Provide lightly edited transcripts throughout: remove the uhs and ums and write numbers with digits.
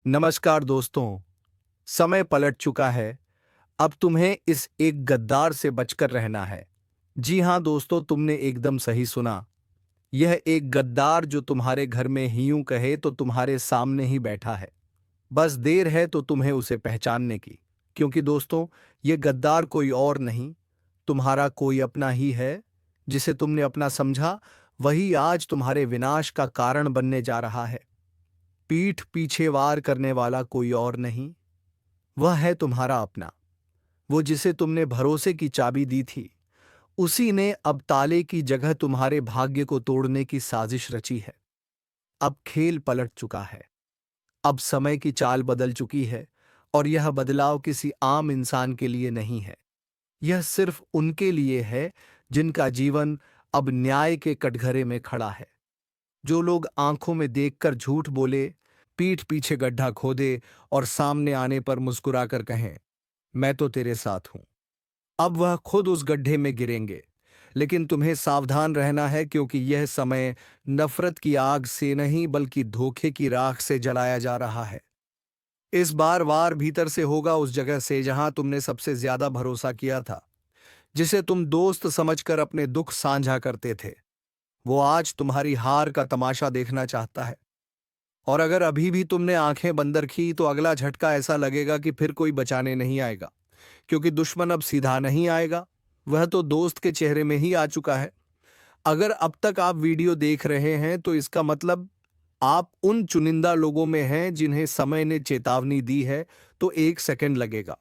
नमस्कार दोस्तों। समय पलट चुका है। अब तुम्हें इस एक गद्दार से बचकर रहना है। जी हाँ दोस्तों, तुमने एकदम सही सुना। यह एक गद्दार जो तुम्हारे घर में ही यूं कहे तो तुम्हारे सामने ही बैठा है। बस देर है तो तुम्हें उसे पहचानने की। क्योंकि दोस्तों, यह गद्दार कोई और नहीं, तुम्हारा कोई अपना ही है। जिसे तुमने अपना समझा, वही आज तुम्हारे विनाश का कारण बनने जा रहा है। पीठ पीछे वार करने वाला कोई और नहीं, वह है तुम्हारा अपना। वो जिसे तुमने भरोसे की चाबी दी थी, उसी ने अब ताले की जगह तुम्हारे भाग्य को तोड़ने की साजिश रची है। अब खेल पलट चुका है। अब समय की चाल बदल चुकी है। और यह बदलाव किसी आम इंसान के लिए नहीं है। यह सिर्फ उनके लिए है जिनका जीवन अब न्याय के कटघरे में खड़ा है। जो लोग आंखों में देखकर झूठ बोले, पीठ पीछे गड्ढा खोदे और सामने आने पर मुस्कुराकर कहें, मैं तो तेरे साथ हूं, अब वह खुद उस गड्ढे में गिरेंगे। लेकिन तुम्हें सावधान रहना है, क्योंकि यह समय नफरत की आग से नहीं बल्कि धोखे की राख से जलाया जा रहा है। इस बार वार भीतर से होगा, उस जगह से जहां तुमने सबसे ज्यादा भरोसा किया था, जिसे तुम दोस्त समझकर अपने दुख साझा करते थे। वो आज तुम्हारी हार का तमाशा देखना चाहता है। और अगर अभी भी तुमने आंखें बंद रखी तो अगला झटका ऐसा लगेगा कि फिर कोई बचाने नहीं आएगा। क्योंकि दुश्मन अब सीधा नहीं आएगा, वह तो दोस्त के चेहरे में ही आ चुका है। अगर अब तक आप वीडियो देख रहे हैं तो इसका मतलब आप उन चुनिंदा लोगों में हैं जिन्हें समय ने चेतावनी दी है। तो एक सेकंड लगेगा।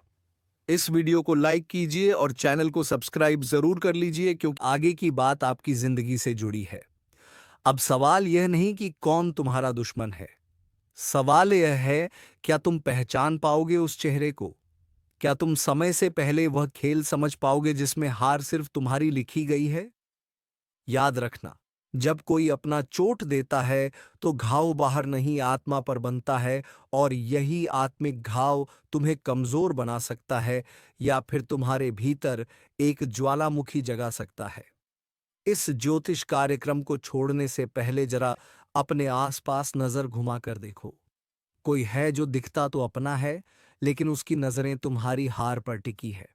इस वीडियो को लाइक कीजिए और चैनल को सब्सक्राइब जरूर कर लीजिए, क्योंकि आगे की बात आपकी जिंदगी से जुड़ी है। अब सवाल यह नहीं कि कौन तुम्हारा दुश्मन है। सवाल यह है, क्या तुम पहचान पाओगे उस चेहरे को? क्या तुम समय से पहले वह खेल समझ पाओगे जिसमें हार सिर्फ तुम्हारी लिखी गई है? याद रखना, जब कोई अपना चोट देता है तो घाव बाहर नहीं, आत्मा पर बनता है। और यही आत्मिक घाव तुम्हें कमजोर बना सकता है, या फिर तुम्हारे भीतर एक ज्वालामुखी जगा सकता है। इस ज्योतिष कार्यक्रम को छोड़ने से पहले जरा अपने आसपास नजर घुमा कर देखो। कोई है जो दिखता तो अपना है, लेकिन उसकी नजरें तुम्हारी हार पर टिकी है।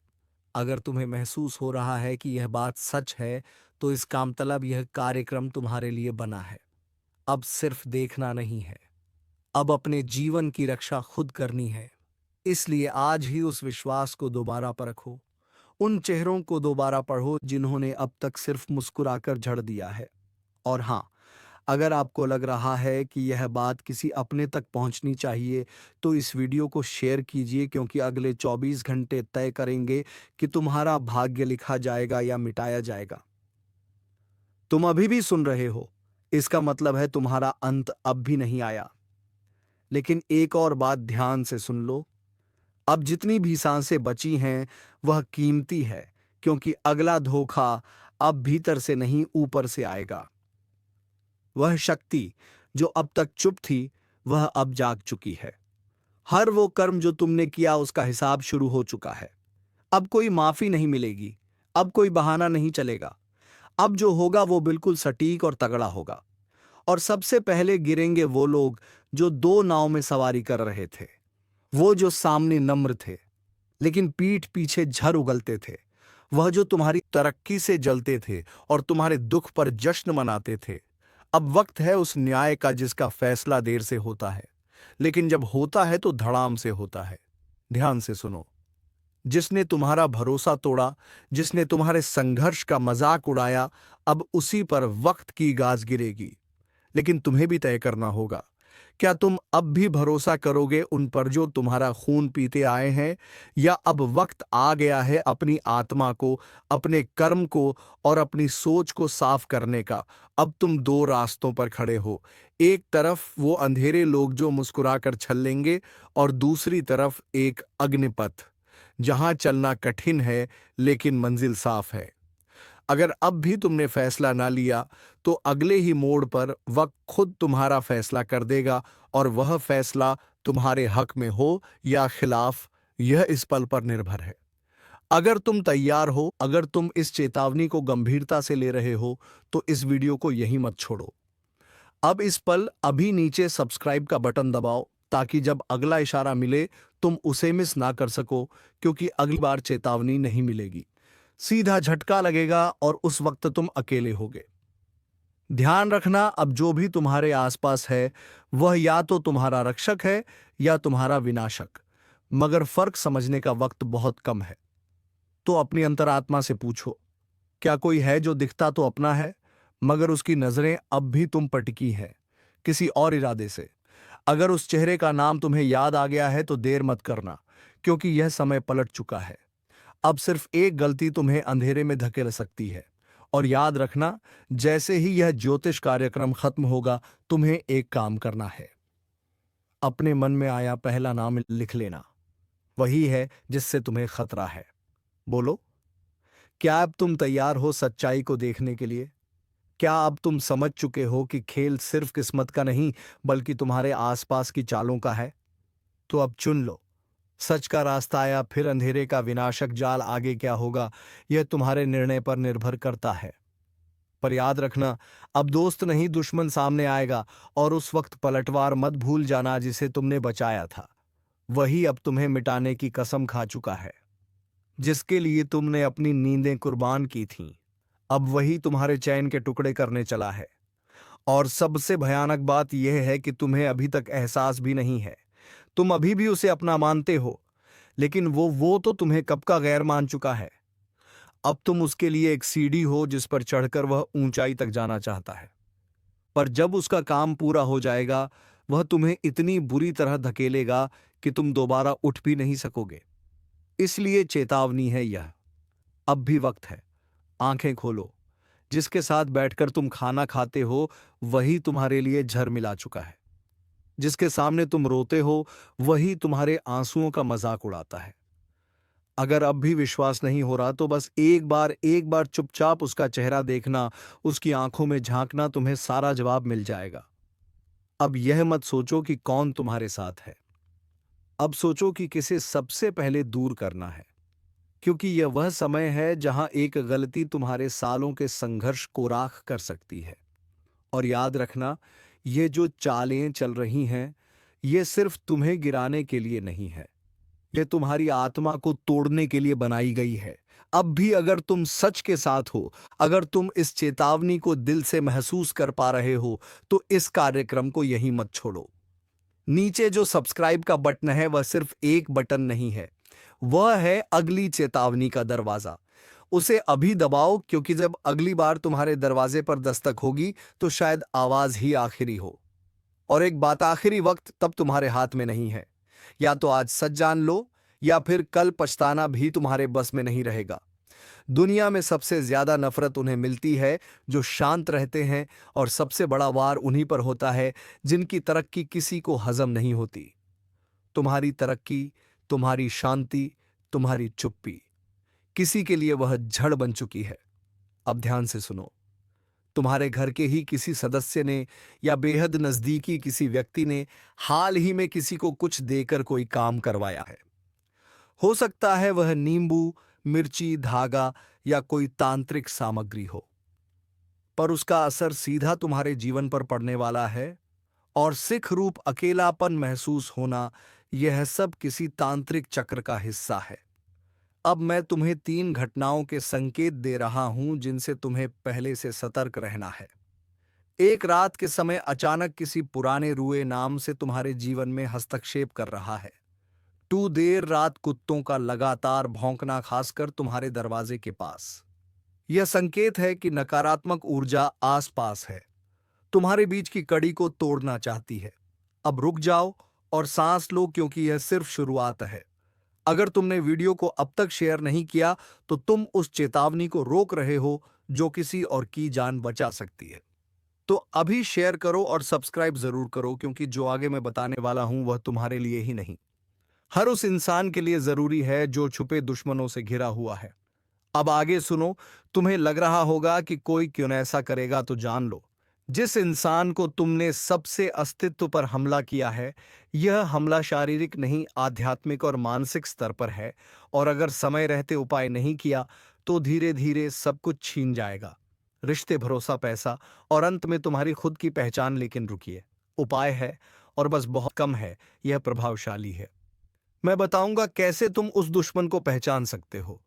अगर तुम्हें महसूस हो रहा है कि यह बात सच है, तो इसका मतलब यह कार्यक्रम तुम्हारे लिए बना है। अब सिर्फ देखना नहीं है, अब अपने जीवन की रक्षा खुद करनी है। इसलिए आज ही उस विश्वास को दोबारा परखो। उन चेहरों को दोबारा पढ़ो जिन्होंने अब तक सिर्फ मुस्कुराकर झड़ दिया है। और हाँ, अगर आपको लग रहा है कि यह बात किसी अपने तक पहुंचनी चाहिए, तो इस वीडियो को शेयर कीजिए, क्योंकि अगले 24 घंटे तय करेंगे कि तुम्हारा भाग्य लिखा जाएगा या मिटाया जाएगा। तुम अभी भी सुन रहे हो, इसका मतलब है तुम्हारा अंत अब भी नहीं आया। लेकिन एक और बात ध्यान से सुन लो। अब जितनी भी सांसें बची हैं, वह कीमती है, क्योंकि अगला धोखा अब भीतर से नहीं, ऊपर से आएगा। वह शक्ति जो अब तक चुप थी, वह अब जाग चुकी है। हर वो कर्म जो तुमने किया, उसका हिसाब शुरू हो चुका है। अब कोई माफी नहीं मिलेगी, अब कोई बहाना नहीं चलेगा। अब जो होगा वो बिल्कुल सटीक और तगड़ा होगा। और सबसे पहले गिरेंगे वो लोग जो दो नाव में सवारी कर रहे थे। वो जो सामने नम्र थे, लेकिन पीठ पीछे झर उगलते थे। वह जो तुम्हारी तरक्की से जलते थे और तुम्हारे दुख पर जश्न मनाते थे। अब वक्त है उस न्याय का जिसका फैसला देर से होता है, लेकिन जब होता है तो धड़ाम से होता है। ध्यान से सुनो। जिसने तुम्हारा भरोसा तोड़ा, जिसने तुम्हारे संघर्ष का मजाक उड़ाया, अब उसी पर वक्त की गाज गिरेगी। लेकिन तुम्हें भी तय करना होगा, क्या तुम अब भी भरोसा करोगे उन पर जो तुम्हारा खून पीते आए हैं, या अब वक्त आ गया है अपनी आत्मा को, अपने कर्म को और अपनी सोच को साफ करने का। अब तुम दो रास्तों पर खड़े हो। एक तरफ वो अंधेरे लोग जो मुस्कुराकर छलेंगे, और दूसरी तरफ एक अग्निपथ जहां चलना कठिन है लेकिन मंजिल साफ है। अगर अब भी तुमने फैसला ना लिया, तो अगले ही मोड़ पर वक्त खुद तुम्हारा फैसला कर देगा। और वह फैसला तुम्हारे हक में हो या खिलाफ, यह इस पल पर निर्भर है। अगर तुम तैयार हो, अगर तुम इस चेतावनी को गंभीरता से ले रहे हो, तो इस वीडियो को यहीं मत छोड़ो। अब इस पल अभी नीचे सब्सक्राइब का बटन दबाओ, ताकि जब अगला इशारा मिले तुम उसे मिस ना कर सको, क्योंकि अगली बार चेतावनी नहीं मिलेगी, सीधा झटका लगेगा और उस वक्त तुम अकेले होगे। ध्यान रखना, अब जो भी तुम्हारे आसपास है वह या तो तुम्हारा रक्षक है या तुम्हारा विनाशक, मगर फर्क समझने का वक्त बहुत कम है। तो अपनी अंतरात्मा से पूछो, क्या कोई है जो दिखता तो अपना है, मगर उसकी नजरें अब भी तुम पर टिकी हैं, किसी और इरादे से। अगर उस चेहरे का नाम तुम्हें याद आ गया है तो देर मत करना, क्योंकि यह समय पलट चुका है। अब सिर्फ एक गलती तुम्हें अंधेरे में धकेल सकती है। और याद रखना, जैसे ही यह ज्योतिष कार्यक्रम खत्म होगा, तुम्हें एक काम करना है। अपने मन में आया पहला नाम लिख लेना, वही है जिससे तुम्हें खतरा है। बोलो, क्या अब तुम तैयार हो सच्चाई को देखने के लिए? क्या अब तुम समझ चुके हो कि खेल सिर्फ किस्मत का नहीं, बल्कि तुम्हारे आसपास की चालों का है? तो अब चुन लो, सच का रास्ता या फिर अंधेरे का विनाशक जाल। आगे क्या होगा, यह तुम्हारे निर्णय पर निर्भर करता है। पर याद रखना, अब दोस्त नहीं दुश्मन सामने आएगा, और उस वक्त पलटवार मत भूल जाना जिसे तुमने बचाया था। वही अब तुम्हें मिटाने की कसम खा चुका है, जिसके लिए तुमने अपनी नींदें कुर्बान की थीं। अब वही तुम्हारे चैन के टुकड़े करने चला है। और सबसे भयानक बात यह है कि तुम्हें अभी तक एहसास भी नहीं है। तुम अभी भी उसे अपना मानते हो, लेकिन वो तो तुम्हें कब का गैर मान चुका है। अब तुम उसके लिए एक सीढ़ी हो जिस पर चढ़कर वह ऊंचाई तक जाना चाहता है। पर जब उसका काम पूरा हो जाएगा, वह तुम्हें इतनी बुरी तरह धकेलेगा कि तुम दोबारा उठ भी नहीं सकोगे। इसलिए चेतावनी है यह, अब भी वक्त है। आंखें खोलो, जिसके साथ बैठकर तुम खाना खाते हो वही तुम्हारे लिए झर मिला चुका है। जिसके सामने तुम रोते हो वही तुम्हारे आंसुओं का मजाक उड़ाता है। अगर अब भी विश्वास नहीं हो रहा तो बस एक बार चुपचाप उसका चेहरा देखना, उसकी आंखों में झांकना, तुम्हें सारा जवाब मिल जाएगा। अब यह मत सोचो कि कौन तुम्हारे साथ है, अब सोचो कि किसे सबसे पहले दूर करना है, क्योंकि यह वह समय है जहां एक गलती तुम्हारे सालों के संघर्ष को राख कर सकती है। और याद रखना, ये जो चालें चल रही हैं, ये सिर्फ तुम्हें गिराने के लिए नहीं है, ये तुम्हारी आत्मा को तोड़ने के लिए बनाई गई है। अब भी अगर तुम सच के साथ हो, अगर तुम इस चेतावनी को दिल से महसूस कर पा रहे हो, तो इस कार्यक्रम को यहीं मत छोड़ो। नीचे जो सब्सक्राइब का बटन है वह सिर्फ एक बटन नहीं है, वह है अगली चेतावनी का दरवाजा। उसे अभी दबाओ, क्योंकि जब अगली बार तुम्हारे दरवाजे पर दस्तक होगी तो शायद आवाज ही आखिरी हो। और एक बात, आखिरी वक्त तब तुम्हारे हाथ में नहीं है। या तो आज सच जान लो, या फिर कल पछताना भी तुम्हारे बस में नहीं रहेगा। दुनिया में सबसे ज्यादा नफरत उन्हें मिलती है जो शांत रहते हैं, और सबसे बड़ा वार उन्हीं पर होता है जिनकी तरक्की किसी को हजम नहीं होती। तुम्हारी तरक्की, तुम्हारी शांति, तुम्हारी चुप्पी, किसी के लिए वह जड़ बन चुकी है। अब ध्यान से सुनो, तुम्हारे घर के ही किसी सदस्य ने या बेहद नजदीकी किसी व्यक्ति ने हाल ही में किसी को कुछ देकर कोई काम करवाया है। हो सकता है वह नींबू, मिर्ची, धागा या कोई तांत्रिक सामग्री हो, पर उसका असर सीधा तुम्हारे जीवन पर पड़ने वाला है। और सिख रूप अकेलापन महसूस होना, यह सब किसी तांत्रिक चक्र का हिस्सा है। अब मैं तुम्हें 3 घटनाओं के संकेत दे रहा हूं जिनसे तुम्हें पहले से सतर्क रहना है। एक रात के समय अचानक किसी पुराने रुए नाम से तुम्हारे जीवन में हस्तक्षेप कर रहा है। देर रात कुत्तों का लगातार भौंकना, खासकर तुम्हारे दरवाजे के पास, यह संकेत है कि नकारात्मक ऊर्जा आसपास है, तुम्हारे बीच की कड़ी को तोड़ना चाहती है। अब रुक जाओ और सांस लो, क्योंकि यह सिर्फ शुरुआत है। अगर तुमने वीडियो को अब तक शेयर नहीं किया तो तुम उस चेतावनी को रोक रहे हो जो किसी और की जान बचा सकती है। तो अभी शेयर करो और सब्सक्राइब जरूर करो, क्योंकि जो आगे मैं बताने वाला हूं वह तुम्हारे लिए ही नहीं, हर उस इंसान के लिए जरूरी है जो छुपे दुश्मनों से घिरा हुआ है। अब आगे सुनो, तुम्हें लग रहा होगा कि कोई क्यों न ऐसा करेगा, तो जान लो, जिस इंसान को तुमने सबसे अस्तित्व पर हमला किया है, यह हमला शारीरिक नहीं, आध्यात्मिक और मानसिक स्तर पर है। और अगर समय रहते उपाय नहीं किया तो धीरे धीरे सब कुछ छीन जाएगा, रिश्ते, भरोसा, पैसा और अंत में तुम्हारी खुद की पहचान। लेकिन रुकिए, उपाय है, और बस बहुत कम है, यह प्रभावशाली है। मैं बताऊंगा कैसे तुम उस दुश्मन को पहचान सकते हो,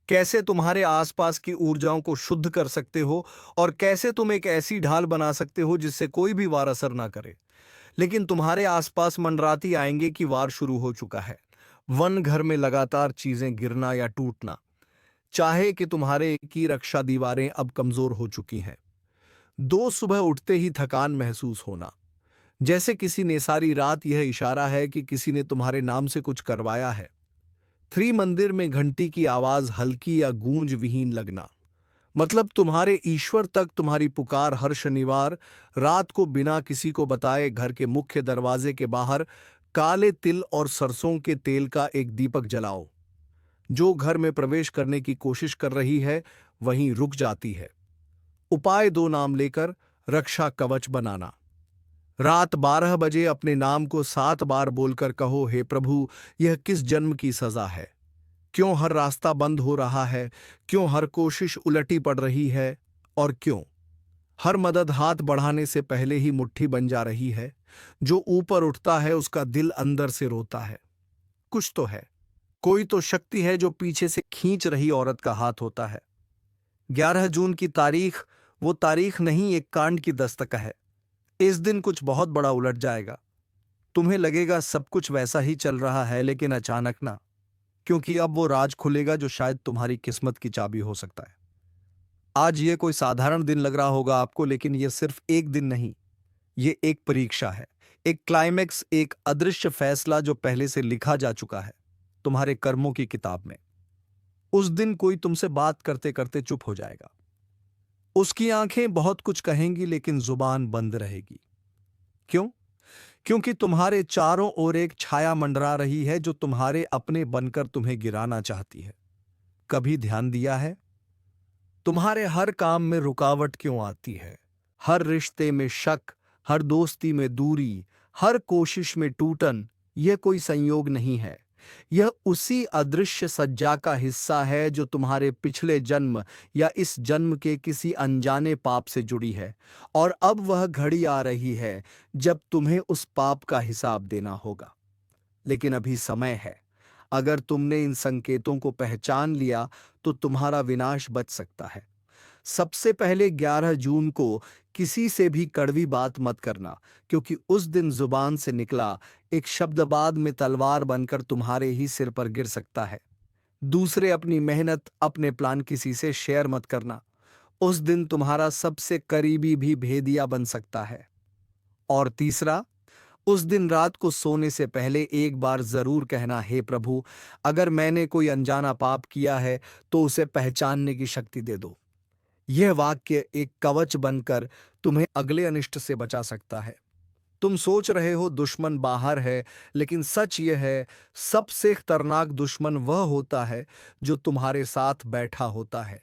कैसे तुम्हारे आसपास की ऊर्जाओं को शुद्ध कर सकते हो, और कैसे तुम एक ऐसी ढाल बना सकते हो जिससे कोई भी वार असर ना करे। लेकिन तुम्हारे आसपास मंडराती आएंगे कि वार शुरू हो चुका है। वन घर में लगातार चीजें गिरना या टूटना, चाहे कि तुम्हारे की रक्षा दीवारें अब कमजोर हो चुकी हैं। दो, सुबह उठते ही थकान महसूस होना, जैसे किसी ने सारी रात, यह इशारा है कि किसी ने तुम्हारे नाम से कुछ करवाया है। 3, मंदिर में घंटी की आवाज हल्की या गूंज विहीन लगना, मतलब तुम्हारे ईश्वर तक तुम्हारी पुकार हर शनिवार रात को बिना किसी को बताए घर के मुख्य दरवाजे के बाहर काले तिल और सरसों के तेल का एक दीपक जलाओ। जो घर में प्रवेश करने की कोशिश कर रही है वहीं रुक जाती है। उपाय 2, नाम लेकर रक्षा कवच बनाना। रात 12 बजे अपने नाम को 7 बार बोलकर कहो, हे प्रभु, यह किस जन्म की सजा है? क्यों हर रास्ता बंद हो रहा है? क्यों हर कोशिश उलटी पड़ रही है? और क्यों हर मदद हाथ बढ़ाने से पहले ही मुट्ठी बन जा रही है? जो ऊपर उठता है उसका दिल अंदर से रोता है। कुछ तो है, कोई तो शक्ति है जो पीछे से खींच रही औरत का हाथ होता है। 11 जून की तारीख वो तारीख नहीं, एक कांड की दस्तक है। इस दिन कुछ बहुत बड़ा उलट जाएगा। तुम्हें लगेगा सब कुछ वैसा ही चल रहा है, लेकिन अचानक ना, क्योंकि अब वो राज खुलेगा जो शायद तुम्हारी किस्मत की चाबी हो सकता है। आज ये कोई साधारण दिन लग रहा होगा आपको, लेकिन ये सिर्फ एक दिन नहीं, ये एक परीक्षा है, एक क्लाइमेक्स, एक अदृश्य फैसला जो पहले से लिखा जा चुका है तुम्हारे कर्मों की किताब में। उस दिन कोई तुमसे बात करते करते चुप हो जाएगा। उसकी आंखें बहुत कुछ कहेंगी लेकिन जुबान बंद रहेगी। क्यों? क्योंकि तुम्हारे चारों ओर एक छाया मंडरा रही है जो तुम्हारे अपने बनकर तुम्हें गिराना चाहती है। कभी ध्यान दिया है तुम्हारे हर काम में रुकावट क्यों आती है? हर रिश्ते में शक, हर दोस्ती में दूरी, हर कोशिश में टूटन। यह कोई संयोग नहीं है, यह उसी अदृश्य सज्जा का हिस्सा है जो तुम्हारे पिछले जन्म या इस जन्म के किसी अनजाने पाप से जुड़ी है। और अब वह घड़ी आ रही है जब तुम्हें उस पाप का हिसाब देना होगा। लेकिन अभी समय है। अगर तुमने इन संकेतों को पहचान लिया तो तुम्हारा विनाश बच सकता है। सबसे पहले 11 जून को किसी से भी कड़वी बात मत करना, क्योंकि उस दिन जुबान से निकला एक शब्द बाद में तलवार बनकर तुम्हारे ही सिर पर गिर सकता है। दूसरे, अपनी मेहनत, अपने प्लान किसी से शेयर मत करना। उस दिन तुम्हारा सबसे करीबी भी भेदिया बन सकता है। और तीसरा, उस दिन रात को सोने से पहले एक बार जरूर कहना, हे प्रभु, अगर मैंने कोई अनजाना पाप किया है तो उसे पहचानने की शक्ति दे दो। यह वाक्य एक कवच बनकर तुम्हें अगले अनिष्ट से बचा सकता है। तुम सोच रहे हो दुश्मन बाहर है, लेकिन सच यह है, सबसे खतरनाक दुश्मन वह होता है जो तुम्हारे साथ बैठा होता है,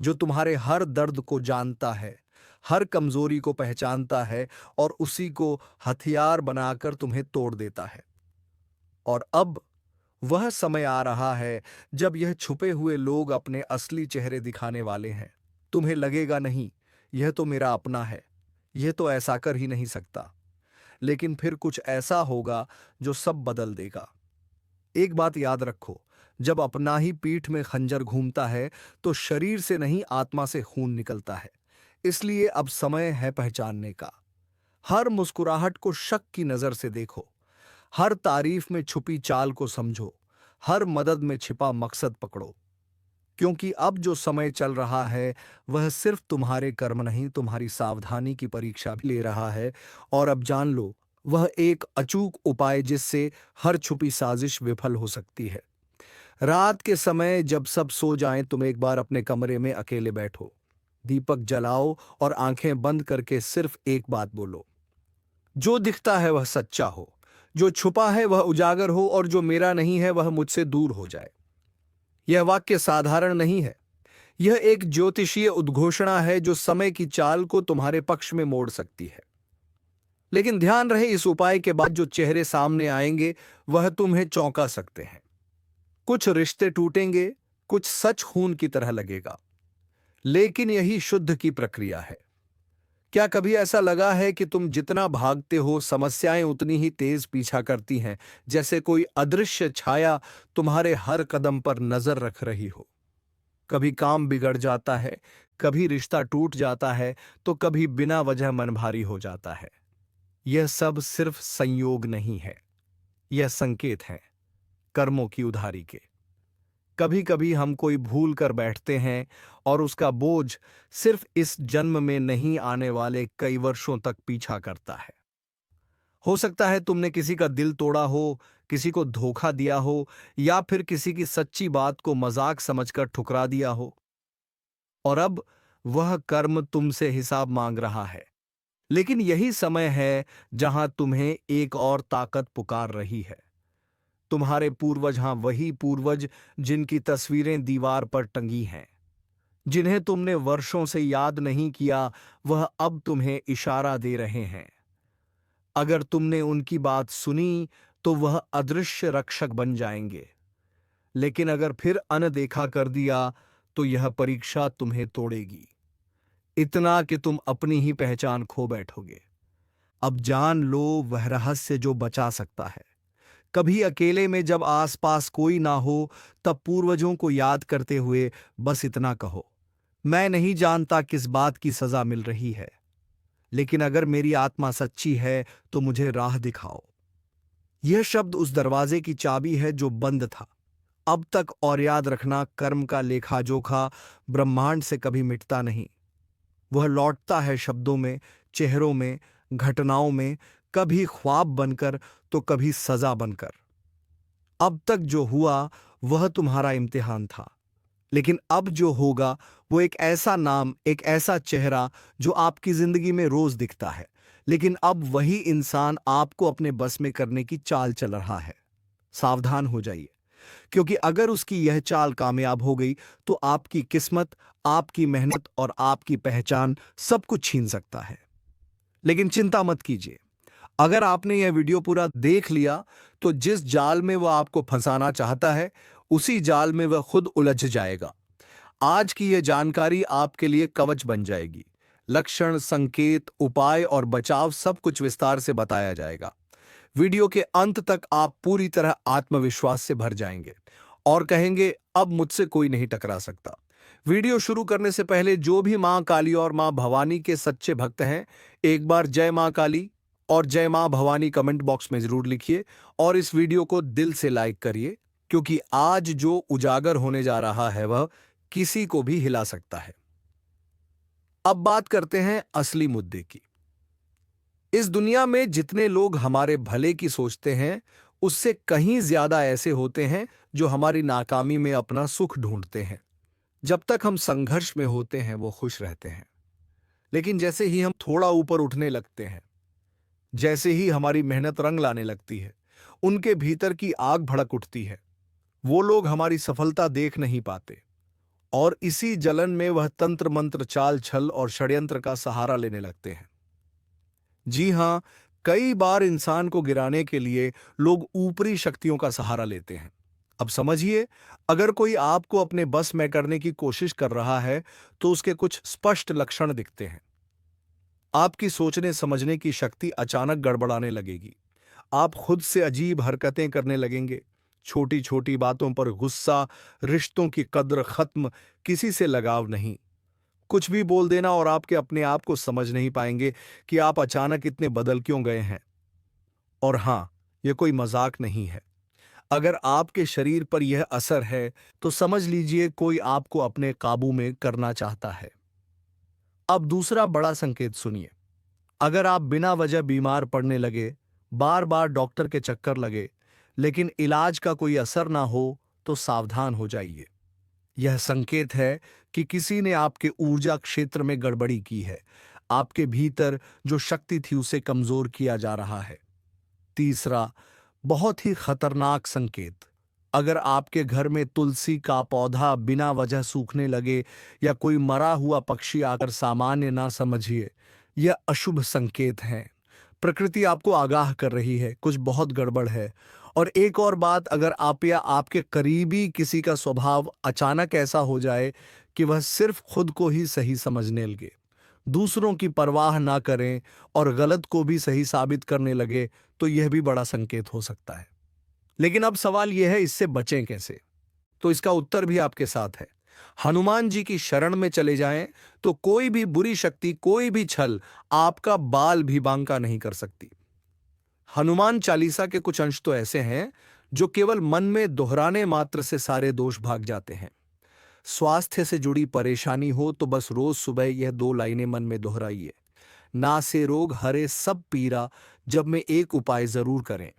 जो तुम्हारे हर दर्द को जानता है, हर कमजोरी को पहचानता है और उसी को हथियार बनाकर तुम्हें तोड़ देता है। और अब वह समय आ रहा है जब यह छुपे हुए लोग अपने असली चेहरे दिखाने वाले हैं। तुम्हें लगेगा, नहीं, यह तो मेरा अपना है, यह तो ऐसा कर ही नहीं सकता। लेकिन फिर कुछ ऐसा होगा जो सब बदल देगा। एक बात याद रखो, जब अपना ही पीठ में खंजर घूमता है तो शरीर से नहीं, आत्मा से खून निकलता है। इसलिए अब समय है पहचानने का। हर मुस्कुराहट को शक की नजर से देखो, हर तारीफ में छुपी चाल को समझो, हर मदद में छिपा मकसद पकड़ो। क्योंकि अब जो समय चल रहा है वह सिर्फ तुम्हारे कर्म नहीं, तुम्हारी सावधानी की परीक्षा भी ले रहा है। और अब जान लो, वह एक अचूक उपाय जिससे हर छुपी साजिश विफल हो सकती है। रात के समय जब सब सो जाएं, तुम एक बार अपने कमरे में अकेले बैठो, दीपक जलाओ और आंखें बंद करके सिर्फ एक बात बोलो, जो दिखता है वह सच्चा हो, जो छुपा है वह उजागर हो, और जो मेरा नहीं है वह मुझसे दूर हो जाए। यह वाक्य साधारण नहीं है, यह एक ज्योतिषीय उद्घोषणा है जो समय की चाल को तुम्हारे पक्ष में मोड़ सकती है। लेकिन ध्यान रहे, इस उपाय के बाद जो चेहरे सामने आएंगे वह तुम्हें चौंका सकते हैं। कुछ रिश्ते टूटेंगे, कुछ सच खून की तरह लगेगा, लेकिन यही शुद्ध की प्रक्रिया है। क्या कभी ऐसा लगा है कि तुम जितना भागते हो समस्याएं उतनी ही तेज पीछा करती हैं, जैसे कोई अदृश्य छाया तुम्हारे हर कदम पर नजर रख रही हो? कभी काम बिगड़ जाता है, कभी रिश्ता टूट जाता है, तो कभी बिना वजह मन भारी हो जाता है। यह सब सिर्फ संयोग नहीं है, यह संकेत है कर्मों की उधारी के। कभी कभी हम कोई भूल कर बैठते हैं और उसका बोझ सिर्फ इस जन्म में नहीं, आने वाले कई वर्षों तक पीछा करता है। हो सकता है तुमने किसी का दिल तोड़ा हो, किसी को धोखा दिया हो, या फिर किसी की सच्ची बात को मजाक समझकर ठुकरा दिया हो, और अब वह कर्म तुमसे हिसाब मांग रहा है। लेकिन यही समय है जहां तुम्हें एक और ताकत पुकार रही है। तुम्हारे पूर्वज, हाँ वही पूर्वज जिनकी तस्वीरें दीवार पर टंगी हैं, जिन्हें तुमने वर्षों से याद नहीं किया, वह अब तुम्हें इशारा दे रहे हैं। अगर तुमने उनकी बात सुनी तो वह अदृश्य रक्षक बन जाएंगे। लेकिन अगर फिर अनदेखा कर दिया तो यह परीक्षा तुम्हें तोड़ेगी, इतना कि तुम अपनी ही पहचान खो बैठोगे। अब जान लो वह रहस्य जो बचा सकता है। कभी अकेले में जब आसपास कोई ना हो, तब पूर्वजों को याद करते हुए बस इतना कहो, मैं नहीं जानता किस बात की सजा मिल रही है, लेकिन अगर मेरी आत्मा सच्ची है तो मुझे राह दिखाओ। यह शब्द उस दरवाजे की चाबी है जो बंद था अब तक। और याद रखना, कर्म का लेखा जोखा ब्रह्मांड से कभी मिटता नहीं। वह लौटता है शब्दों में, चेहरों में, घटनाओं में, कभी ख्वाब बनकर तो कभी सजा बनकर। अब तक जो हुआ वह तुम्हारा इम्तिहान था, लेकिन अब जो होगा वो एक ऐसा नाम, एक ऐसा चेहरा जो आपकी जिंदगी में रोज दिखता है, लेकिन अब वही इंसान आपको अपने बस में करने की चाल चल रहा है। सावधान हो जाइए, क्योंकि अगर उसकी यह चाल कामयाब हो गई तो आपकी किस्मत, आपकी मेहनत और आपकी पहचान सब कुछ छीन सकता है। लेकिन चिंता मत कीजिए, अगर आपने यह वीडियो पूरा देख लिया तो जिस जाल में वह आपको फंसाना चाहता है, उसी जाल में वह खुद उलझ जाएगा। आज की यह जानकारी आपके लिए कवच बन जाएगी। लक्षण, संकेत, उपाय और बचाव सब कुछ विस्तार से बताया जाएगा। वीडियो के अंत तक आप पूरी तरह आत्मविश्वास से भर जाएंगे और कहेंगे, अब मुझसे कोई नहीं टकरा सकता। वीडियो शुरू करने से पहले जो भी मां काली और मां भवानी के सच्चे भक्त हैं, एक बार जय मां काली और जय मां भवानी कमेंट बॉक्स में जरूर लिखिए और इस वीडियो को दिल से लाइक करिए, क्योंकि आज जो उजागर होने जा रहा है वह किसी को भी हिला सकता है। अब बात करते हैं असली मुद्दे की। इस दुनिया में जितने लोग हमारे भले की सोचते हैं, उससे कहीं ज्यादा ऐसे होते हैं जो हमारी नाकामी में अपना सुख ढूंढते हैं। जब तक हम संघर्ष में होते हैं वो खुश रहते हैं, लेकिन जैसे ही हम थोड़ा ऊपर उठने लगते हैं, जैसे ही हमारी मेहनत रंग लाने लगती है, उनके भीतर की आग भड़क उठती है। वो लोग हमारी सफलता देख नहीं पाते और इसी जलन में वह तंत्र मंत्र, चाल छल और षड्यंत्र का सहारा लेने लगते हैं। जी हां, कई बार इंसान को गिराने के लिए लोग ऊपरी शक्तियों का सहारा लेते हैं। अब समझिए, अगर कोई आपको अपने बस में करने की कोशिश कर रहा है तो उसके कुछ स्पष्ट लक्षण दिखते हैं। आपकी सोचने समझने की शक्ति अचानक गड़बड़ाने लगेगी। आप खुद से अजीब हरकतें करने लगेंगे। छोटी छोटी बातों पर गुस्सा, रिश्तों की कद्र खत्म, किसी से लगाव नहीं। कुछ भी बोल देना और आपके अपने आप को समझ नहीं पाएंगे कि आप अचानक इतने बदल क्यों गए हैं। और हां, यह कोई मजाक नहीं है। अगर आपके शरीर पर यह असर है तो समझ लीजिए कोई आपको अपने काबू में करना चाहता है। अब दूसरा बड़ा संकेत सुनिए। अगर आप बिना वजह बीमार पड़ने लगे, बार बार डॉक्टर के चक्कर लगे, लेकिन इलाज का कोई असर ना हो, तो सावधान हो जाइए। यह संकेत है कि किसी ने आपके ऊर्जा क्षेत्र में गड़बड़ी की है। आपके भीतर जो शक्ति थी उसे कमजोर किया जा रहा है। तीसरा, बहुत ही खतरनाक संकेत। अगर आपके घर में तुलसी का पौधा बिना वजह सूखने लगे या कोई मरा हुआ पक्षी आकर सामान्य ना समझिए, यह अशुभ संकेत है। प्रकृति आपको आगाह कर रही है, कुछ बहुत गड़बड़ है। और एक और बात, अगर आप या आपके करीबी किसी का स्वभाव अचानक ऐसा हो जाए कि वह सिर्फ खुद को ही सही समझने लगे, दूसरों की परवाह ना करें और गलत को भी सही साबित करने लगे तो यह भी बड़ा संकेत हो सकता है। लेकिन अब सवाल यह है, इससे बचें कैसे? तो इसका उत्तर भी आपके साथ है। हनुमान जी की शरण में चले जाएं तो कोई भी बुरी शक्ति, कोई भी छल आपका बाल भी बांका नहीं कर सकती। हनुमान चालीसा के कुछ अंश तो ऐसे हैं जो केवल मन में दोहराने मात्र से सारे दोष भाग जाते हैं। स्वास्थ्य से जुड़ी परेशानी हो तो बस रोज सुबह यह 2 लाइनें मन में दोहराइए। ना से रोग हरे सब पीरा, जब में एक उपाय जरूर करें।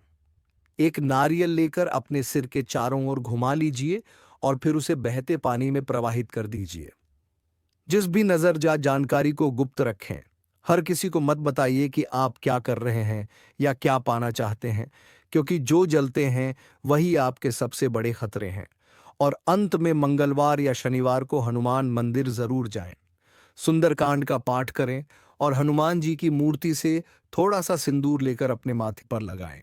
एक नारियल लेकर अपने सिर के चारों ओर घुमा लीजिए और फिर उसे बहते पानी में प्रवाहित कर दीजिए। जिस भी नजर जा जानकारी को गुप्त रखें। हर किसी को मत बताइए कि आप क्या कर रहे हैं या क्या पाना चाहते हैं, क्योंकि जो जलते हैं वही आपके सबसे बड़े खतरे हैं। और अंत में मंगलवार या शनिवार को हनुमान मंदिर जरूर जाएं। सुंदरकांड का पाठ करें और हनुमान जी की मूर्ति से थोड़ा सा सिंदूर लेकर अपने माथे पर लगाएं।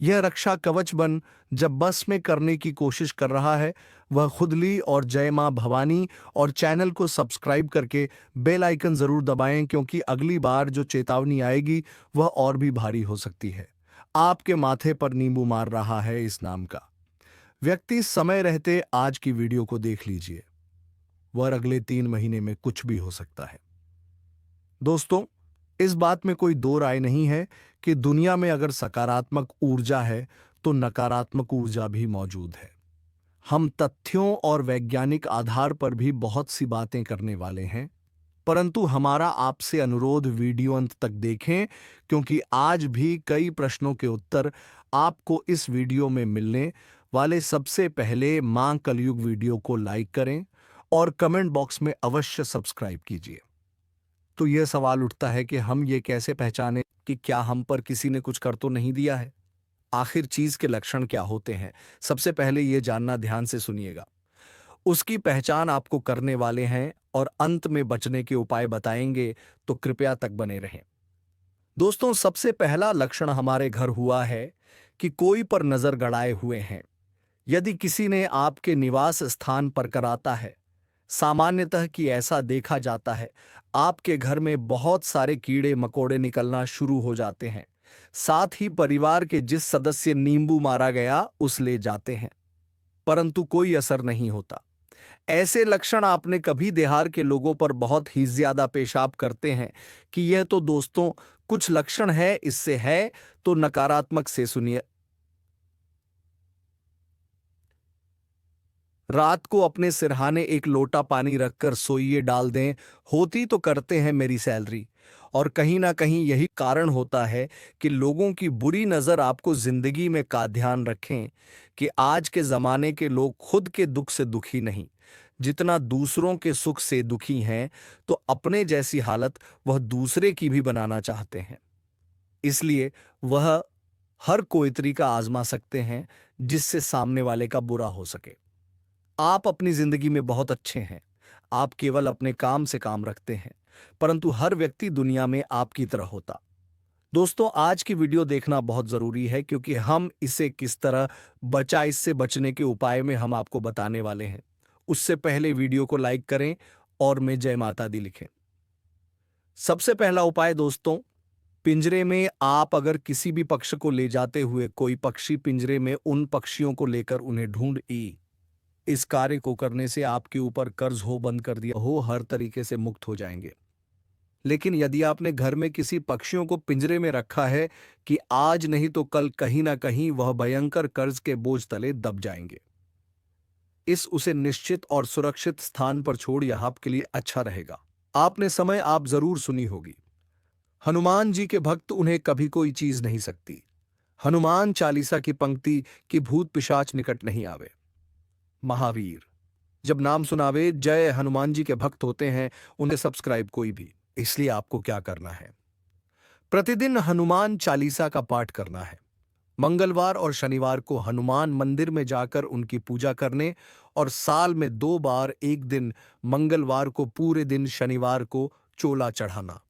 यह रक्षा कवच बन जब बस में करने की कोशिश कर रहा है, वह खुद ली। और जय मां भवानी, और चैनल को सब्सक्राइब करके बेल आइकन जरूर दबाएं, क्योंकि अगली बार जो चेतावनी आएगी वह और भी भारी हो सकती है। आपके माथे पर नींबू मार रहा है इस नाम का व्यक्ति। समय रहते आज की वीडियो को देख लीजिए, वह अगले 3 महीने में कुछ भी हो सकता है। दोस्तों, इस बात में कोई दो राय नहीं है कि दुनिया में अगर सकारात्मक ऊर्जा है तो नकारात्मक ऊर्जा भी मौजूद है। हम तथ्यों और वैज्ञानिक आधार पर भी बहुत सी बातें करने वाले हैं, परंतु हमारा आपसे अनुरोध, वीडियो अंत तक देखें, क्योंकि आज भी कई प्रश्नों के उत्तर आपको इस वीडियो में मिलने वाले। सबसे पहले मां कलयुग वीडियो को लाइक करें और कमेंट बॉक्स में अवश्य सब्सक्राइब कीजिए। तो यह सवाल उठता है कि हम ये कैसे पहचानें कि क्या हम पर किसी ने कुछ कर तो नहीं दिया है? आखिर चीज के लक्षण क्या होते हैं? सबसे पहले यह जानना, ध्यान से सुनिएगा। उसकी पहचान आपको करने वाले हैं और अंत में बचने के उपाय बताएंगे, तो कृपया तक बने रहें। दोस्तों, सबसे पहला लक्षण हमारे घर हुआ है कि कोई पर नजर गड़ाए हुए हैं। यदि किसी ने आपके निवास स्थान पर कराता है, सामान्यतः कि ऐसा देखा जाता है, आपके घर में बहुत सारे कीड़े मकोड़े निकलना शुरू हो जाते हैं। साथ ही परिवार के जिस सदस्य नींबू मारा गया उस ले जाते हैं, परंतु कोई असर नहीं होता। ऐसे लक्षण आपने कभी देहात के लोगों पर बहुत ही ज्यादा पेशाब करते हैं कि यह तो दोस्तों कुछ लक्षण है, इससे है तो नकारात्मक से सुनिए। रात को अपने सिरहाने एक लोटा पानी रखकर सोइए डाल दें, होती तो करते हैं मेरी सैलरी। और कहीं ना कहीं यही कारण होता है कि लोगों की बुरी नजर आपको जिंदगी में का ध्यान रखें कि आज के जमाने के लोग खुद के दुख से दुखी नहीं, जितना दूसरों के सुख से दुखी हैं, तो अपने जैसी हालत वह दूसरे की भी बनाना चाहते हैं। इसलिए वह हर कोई तरीका आजमा सकते हैं जिससे सामने वाले का बुरा हो सके। आप अपनी जिंदगी में बहुत अच्छे हैं, आप केवल अपने काम से काम रखते हैं, परंतु हर व्यक्ति दुनिया में आपकी तरह होता। दोस्तों, आज की वीडियो देखना बहुत जरूरी है, क्योंकि हम इसे किस तरह बचा, इससे बचने के उपाय में हम आपको बताने वाले हैं। उससे पहले वीडियो को लाइक करें और में जय माता दी लिखें। सबसे पहला उपाय दोस्तों, पिंजरे में आप अगर किसी भी पक्षी को ले जाते हुए कोई पक्षी पिंजरे में उन पक्षियों को लेकर उन्हें ढूंढ इस कार्य को करने से आपके ऊपर कर्ज हो बंद कर दिया हो, हर तरीके से मुक्त हो जाएंगे। लेकिन यदि आपने घर में किसी पक्षियों को पिंजरे में रखा है कि आज नहीं तो कल कहीं ना कहीं वह भयंकर कर्ज के बोझ तले दब जाएंगे। इस उसे निश्चित और सुरक्षित स्थान पर छोड़, यह आपके लिए अच्छा रहेगा। आपने समय आप जरूर सुनी होगी, हनुमान जी के भक्त, उन्हें कभी कोई चीज नहीं सकती। हनुमान चालीसा की पंक्ति कि भूत पिशाच निकट नहीं आवे। महावीर जब नाम सुनावे, जय हनुमान जी के भक्त होते हैं, उन्हें सब्सक्राइब कोई भी। इसलिए आपको क्या करना है, प्रतिदिन हनुमान चालीसा का पाठ करना है। मंगलवार और शनिवार को हनुमान मंदिर में जाकर उनकी पूजा करने, और साल में 2 बार, एक दिन मंगलवार को पूरे दिन, शनिवार को चोला चढ़ाना।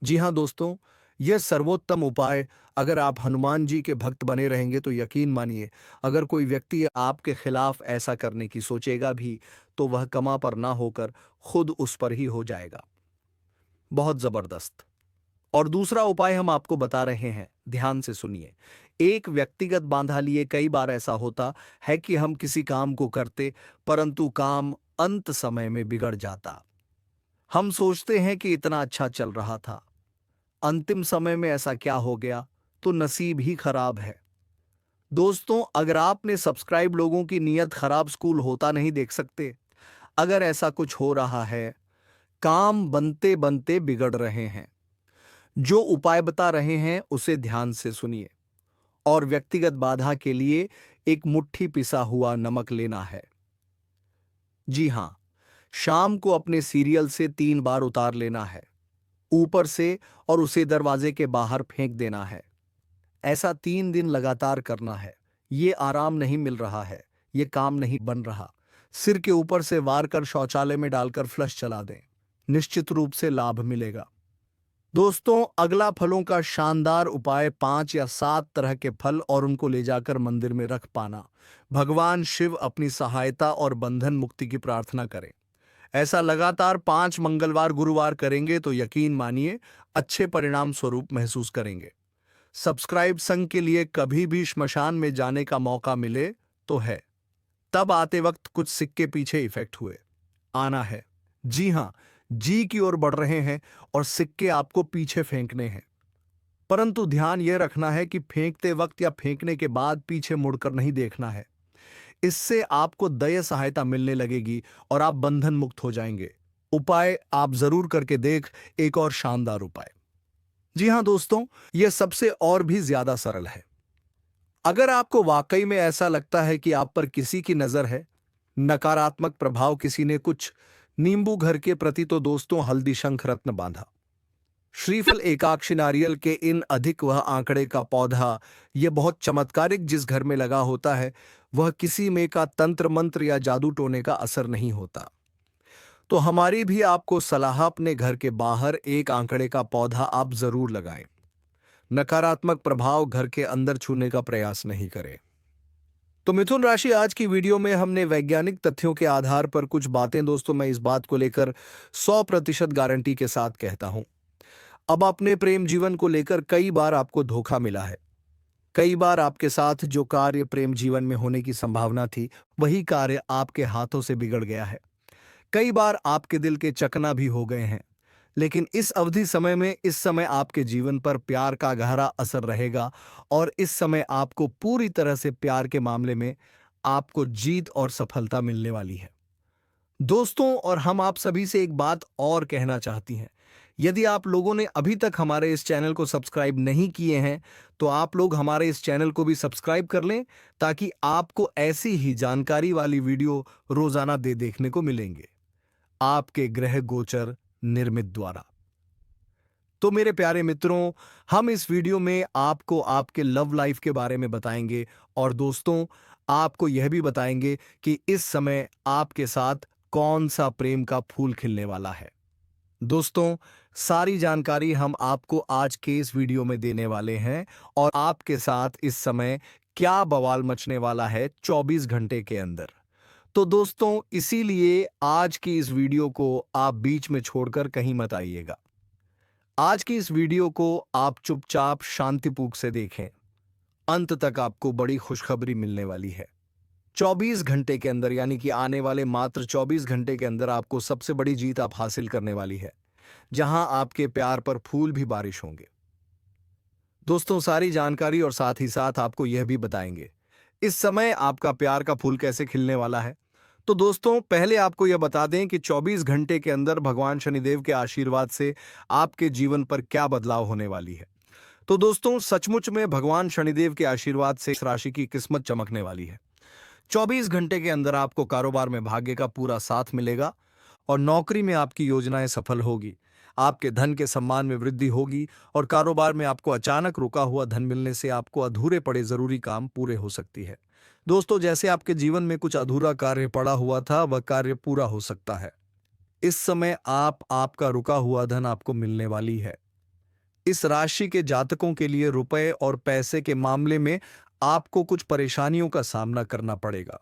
जी हां दोस्तों, यह सर्वोत्तम उपाय। अगर आप हनुमान जी के भक्त बने रहेंगे तो यकीन मानिए, अगर कोई व्यक्ति आपके खिलाफ ऐसा करने की सोचेगा भी तो वह कमा पर ना होकर खुद उस पर ही हो जाएगा। बहुत जबरदस्त। और दूसरा उपाय हम आपको बता रहे हैं, ध्यान से सुनिए। एक व्यक्तिगत बांधा लिए कई बार ऐसा होता है कि हम किसी काम को करते, परंतु काम अंत समय में बिगड़ जाता। हम सोचते हैं कि इतना अच्छा चल रहा था, अंतिम समय में ऐसा क्या हो गया, तो नसीब ही खराब है। दोस्तों, अगर आपने सब्सक्राइब लोगों की नीयत खराब स्कूल होता नहीं देख सकते। अगर ऐसा कुछ हो रहा है, काम बनते बनते बिगड़ रहे हैं, जो उपाय बता रहे हैं उसे ध्यान से सुनिए। और व्यक्तिगत बाधा के लिए एक मुट्ठी पिसा हुआ नमक लेना है। जी हां, शाम को अपने सीरियल से 3 बार उतार लेना है, ऊपर से, और उसे दरवाजे के बाहर फेंक देना है। ऐसा 3 दिन लगातार करना है। ये आराम नहीं मिल रहा है, ये काम नहीं बन रहा। सिर के ऊपर से वार कर शौचालय में डालकर फ्लश चला दें, निश्चित रूप से लाभ मिलेगा। दोस्तों, अगला फलों का शानदार उपाय 5 या 7 तरह के फल और उनको ले जाकर मंदिर में रख पाना। भगवान शिव अपनी सहायता और बंधन मुक्ति की प्रार्थना करें। ऐसा लगातार 5 मंगलवार गुरुवार करेंगे तो यकीन मानिए अच्छे परिणाम स्वरूप महसूस करेंगे। सब्सक्राइब संघ के लिए कभी भी श्मशान में जाने का मौका मिले तो है, तब आते वक्त कुछ सिक्के पीछे इफेक्ट हुए आना है। जी हां, जी की ओर बढ़ रहे हैं और सिक्के आपको पीछे फेंकने हैं। परंतु ध्यान यह रखना है कि फेंकते वक्त या फेंकने के बाद पीछे मुड़कर नहीं देखना है। इससे आपको दया सहायता मिलने लगेगी और आप बंधन मुक्त हो जाएंगे। उपाय आप जरूर करके देख, एक और शानदार उपाय। जी हां दोस्तों, यह सबसे और भी ज्यादा सरल है। अगर आपको वाकई में ऐसा लगता है कि आप पर किसी की नजर है, नकारात्मक प्रभाव किसी ने कुछ नींबू घर के प्रति, तो दोस्तों हल्दी शंख रत्न बांधा, श्रीफल, एकाक्षी नारियल के इन अधिक वह आंकड़े का पौधा, यह बहुत चमत्कारिक जिस घर में लगा होता है, वह किसी में का तंत्र मंत्र या जादू टोने का असर नहीं होता। तो हमारी भी आपको सलाह, अपने घर के बाहर एक आंकड़े का पौधा आप जरूर लगाएं। नकारात्मक प्रभाव घर के अंदर छूने का प्रयास नहीं करें। तो मिथुन राशि, आज की वीडियो में हमने वैज्ञानिक तथ्यों के आधार पर कुछ बातें, दोस्तों मैं इस बात को लेकर 100% गारंटी के साथ कहता हूं। अब अपने प्रेम जीवन को लेकर कई बार आपको धोखा मिला है। कई बार आपके साथ जो कार्य प्रेम जीवन में होने की संभावना थी, वही कार्य आपके हाथों से बिगड़ गया है। कई बार आपके दिल के चकना भी हो गए हैं। लेकिन इस अवधि समय में, इस समय आपके जीवन पर प्यार का गहरा असर रहेगा और इस समय आपको पूरी तरह से प्यार के मामले में आपको जीत और सफलता मिलने वाली है दोस्तों। और हम आप सभी से एक बात और कहना चाहती हैं। यदि आप लोगों ने अभी तक हमारे इस चैनल को सब्सक्राइब नहीं किए हैं, तो आप लोग हमारे इस चैनल को भी सब्सक्राइब कर लें, ताकि आपको ऐसी ही जानकारी वाली वीडियो रोजाना देखने को मिलेंगे आपके ग्रह गोचर निर्मित द्वारा। तो मेरे प्यारे मित्रों, हम इस वीडियो में आपको आपके लव लाइफ के बारे में बताएंगे और दोस्तों आपको यह भी बताएंगे कि इस समय आपके साथ कौन सा प्रेम का फूल खिलने वाला है। दोस्तों, सारी जानकारी हम आपको आज के इस वीडियो में देने वाले हैं और आपके साथ इस समय क्या बवाल मचने वाला है 24 घंटे के अंदर। तो दोस्तों, इसीलिए आज की इस वीडियो को आप बीच में छोड़कर कहीं मत आइएगा। आज की इस वीडियो को आप चुपचाप शांतिपूर्वक से देखें। अंत तक आपको बड़ी खुशखबरी मिलने वाली है। 24 घंटे के अंदर, यानी कि आने वाले मात्र 24 घंटे के अंदर आपको सबसे बड़ी जीत आप हासिल करने वाली है, जहां आपके प्यार पर फूल भी बारिश होंगे। दोस्तों, सारी जानकारी और साथ ही साथ आपको यह भी बताएंगे इस समय आपका प्यार का फूल कैसे खिलने वाला है। तो दोस्तों, पहले आपको यह बता दें कि 24 घंटे के अंदर भगवान शनिदेव के आशीर्वाद से आपके जीवन पर क्या बदलाव होने वाली है। तो दोस्तों, सचमुच में भगवान शनिदेव के आशीर्वाद से इस राशि की किस्मत चमकने वाली है। 24 घंटे के अंदर आपको कारोबार में भाग्य का पूरा साथ मिलेगा और नौकरी में आपकी योजनाएं सफल होगी। आपके धन के सम्मान में वृद्धि होगी और कारोबार में आपको अचानक रुका हुआ धन मिलने से आपको अधूरे पड़े जरूरी काम पूरे हो सकती है। दोस्तों, जैसे आपके जीवन में कुछ अधूरा कार्य पड़ा हुआ था, वह कार्य पूरा हो सकता है। इस समय आपका रुका हुआ धन आपको मिलने वाली है। इस राशि के जातकों के लिए रुपए और पैसे के मामले में आपको कुछ परेशानियों का सामना करना पड़ेगा।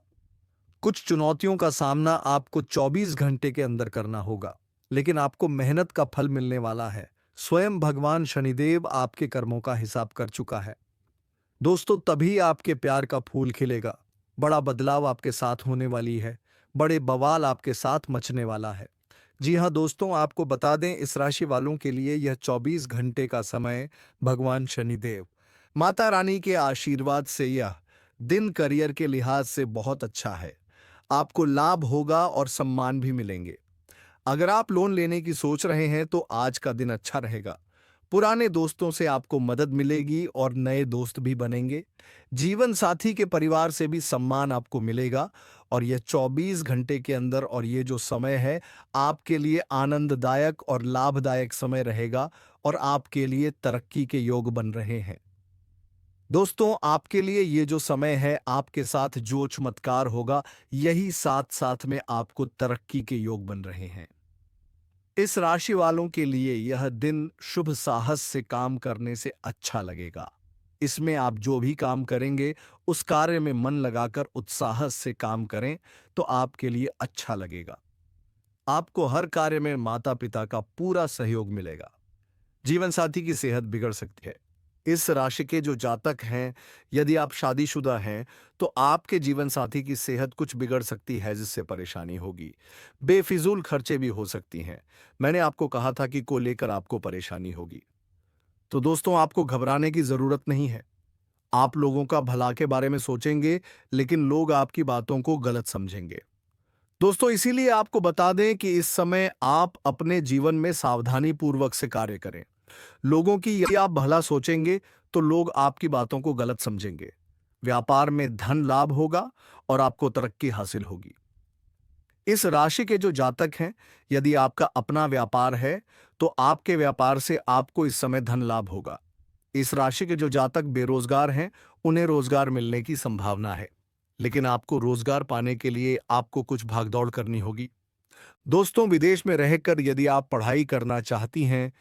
कुछ चुनौतियों का सामना आपको 24 घंटे के अंदर करना होगा। लेकिन आपको मेहनत का फल मिलने वाला है। स्वयं भगवान शनिदेव आपके कर्मों का हिसाब कर चुका है। दोस्तों, तभी आपके प्यार का फूल खिलेगा। बड़ा बदलाव आपके साथ होने वाली है। बड़े बवाल आपके साथ मचने वाला है। जी हाँ दोस्तों, आपको बता दें, इस राशि वालों के लिए यह 24 घंटे का समय भगवान शनिदेव माता रानी के आशीर्वाद से यह दिन करियर के लिहाज से बहुत अच्छा है। आपको लाभ होगा और सम्मान भी मिलेंगे। अगर आप लोन लेने की सोच रहे हैं तो आज का दिन अच्छा रहेगा। पुराने दोस्तों से आपको मदद मिलेगी और नए दोस्त भी बनेंगे। जीवन साथी के परिवार से भी सम्मान आपको मिलेगा और यह 24 घंटे के अंदर और ये जो समय है आपके लिए आनंददायक और लाभदायक समय रहेगा और आपके लिए तरक्की के योग बन रहे हैं। दोस्तों, आपके लिए ये जो समय है आपके साथ जो चमत्कार होगा, यही साथ साथ में आपको तरक्की के योग बन रहे हैं। इस राशि वालों के लिए यह दिन शुभ साहस से काम करने से अच्छा लगेगा। इसमें आप जो भी काम करेंगे उस कार्य में मन लगाकर उत्साह से काम करें तो आपके लिए अच्छा लगेगा। आपको हर कार्य में माता पिता का पूरा सहयोग मिलेगा। जीवन साथी की सेहत बिगड़ सकती है। इस राशि के जो जातक हैं, यदि आप शादीशुदा हैं तो आपके जीवन साथी की सेहत कुछ बिगड़ सकती है जिससे परेशानी होगी। बेफिजूल खर्चे भी हो सकती हैं। मैंने आपको कहा था कि को लेकर आपको परेशानी होगी। तो दोस्तों, आपको घबराने की जरूरत नहीं है। आप लोगों का भला के बारे में सोचेंगे लेकिन लोग आपकी बातों को गलत समझेंगे। दोस्तों, इसीलिए आपको बता दें कि इस समय आप अपने जीवन में सावधानी पूर्वक से कार्य करें। लोगों की यदि आप भला सोचेंगे तो लोग आपकी बातों को गलत समझेंगे। व्यापार में धन लाभ होगा और आपको तरक्की हासिल होगी। इस राशि के जो जातक हैं, यदि आपका अपना व्यापार है तो आपके व्यापार से आपको इस समय धन लाभ होगा। इस राशि के जो जातक बेरोजगार हैं, उन्हें रोजगार मिलने की संभावना है, लेकिन आपको रोजगार पाने के लिए आपको कुछ भागदौड़ करनी होगी। दोस्तों, विदेश में रहकर यदि आप पढ़ाई करना चाहती हैं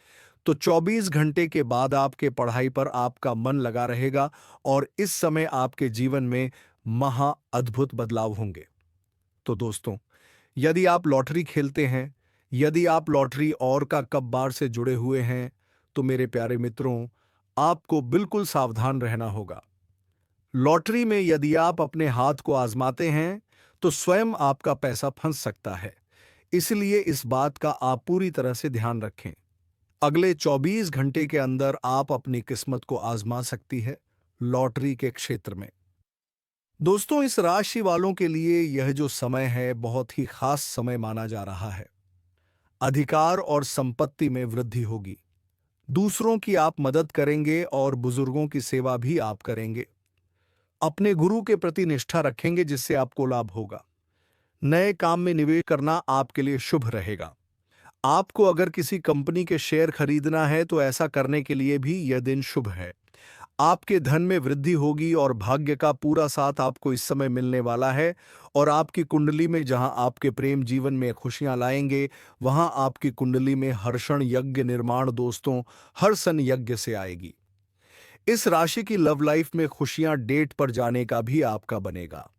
तो 24 घंटे के बाद आपके पढ़ाई पर आपका मन लगा रहेगा और इस समय आपके जीवन में महा अद्भुत बदलाव होंगे। तो दोस्तों, यदि आप लॉटरी खेलते हैं, यदि आप लॉटरी और का कब्बार से जुड़े हुए हैं, तो मेरे प्यारे मित्रों, आपको बिल्कुल सावधान रहना होगा। लॉटरी में यदि आप अपने हाथ को आजमाते हैं तो स्वयं आपका पैसा फंस सकता है। इसलिए इस बात का आप पूरी तरह से ध्यान रखें। अगले 24 घंटे के अंदर आप अपनी किस्मत को आजमा सकती है लॉटरी के क्षेत्र में। दोस्तों, इस राशि वालों के लिए यह जो समय है बहुत ही खास समय माना जा रहा है। अधिकार और संपत्ति में वृद्धि होगी। दूसरों की आप मदद करेंगे और बुजुर्गों की सेवा भी आप करेंगे। अपने गुरु के प्रति निष्ठा रखेंगे जिससे आपको लाभ होगा। नए काम में निवेश करना आपके लिए शुभ रहेगा। आपको अगर किसी कंपनी के शेयर खरीदना है तो ऐसा करने के लिए भी यह दिन शुभ है। आपके धन में वृद्धि होगी और भाग्य का पूरा साथ आपको इस समय मिलने वाला है और आपकी कुंडली में जहां आपके प्रेम जीवन में खुशियां लाएंगे, वहां आपकी कुंडली में हर्षण यज्ञ निर्माण दोस्तों हर्षण यज्ञ से आएगी। इस राशि की लव लाइफ में खुशियां डेट पर जाने का भी आपका बनेगा।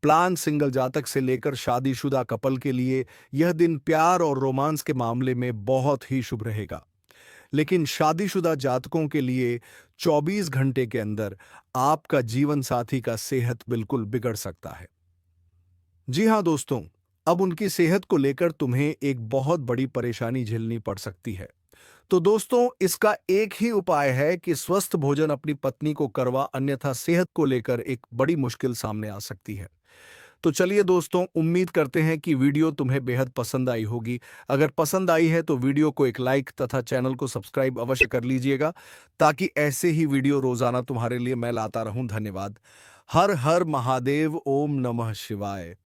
प्लान सिंगल जातक से लेकर शादीशुदा कपल के लिए यह दिन प्यार और रोमांस के मामले में बहुत ही शुभ रहेगा। लेकिन शादीशुदा जातकों के लिए 24 घंटे के अंदर आपका जीवन साथी का सेहत बिल्कुल बिगड़ सकता है। जी हां दोस्तों, अब उनकी सेहत को लेकर तुम्हें एक बहुत बड़ी परेशानी झेलनी पड़ सकती है। तो दोस्तों, इसका एक ही उपाय है कि स्वस्थ भोजन अपनी पत्नी को करवा, अन्यथा सेहत को लेकर एक बड़ी मुश्किल सामने आ सकती है। तो चलिए दोस्तों, उम्मीद करते हैं कि वीडियो तुम्हें बेहद पसंद आई होगी। अगर पसंद आई है तो वीडियो को एक लाइक तथा चैनल को सब्सक्राइब अवश्य कर लीजिएगा ताकि ऐसे ही वीडियो रोजाना तुम्हारे लिए मैं लाता रहूं। धन्यवाद। हर हर महादेव। ओम नमः शिवाय।